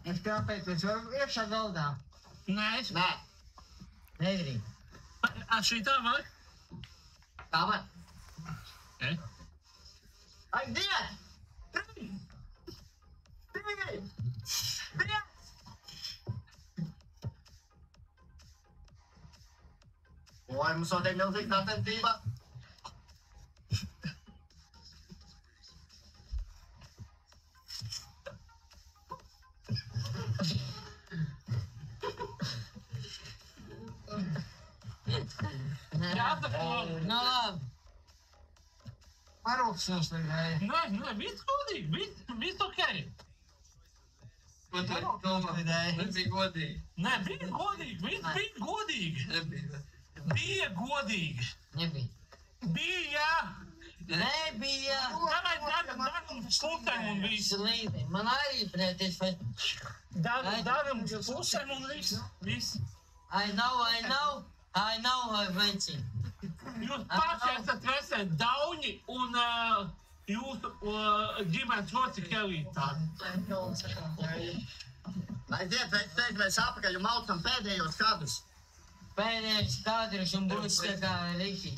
Es kāpēc es varu iekšā galdā? Nē, es... Nē, Nedrīkst. Šitā var? tā var. Okay. Ai, diet! Trīs! Diet! Oi, mums notiek milzīga attentība. Nu labi. Parūkšanos tagad. Nē, viss godīgi, viss okei. Ko tu domā? Nebija godīgi. Nē, bija godīgi, viss bija godīgi. Nebija. Bija godīgi. Nebija. Bija! Nebija. Daram pusēm un viss. Slīdi. Man arī pretīs. Daram pusēm un viss. I know, veci. Jūs paši esat veseli dauņi un jūsu ģimenes locekļi arī tādi. Aiziet, mēs apakaļ un maucam pēdējos kadrus. Pēdējais kadrs un būs tā kā Riki.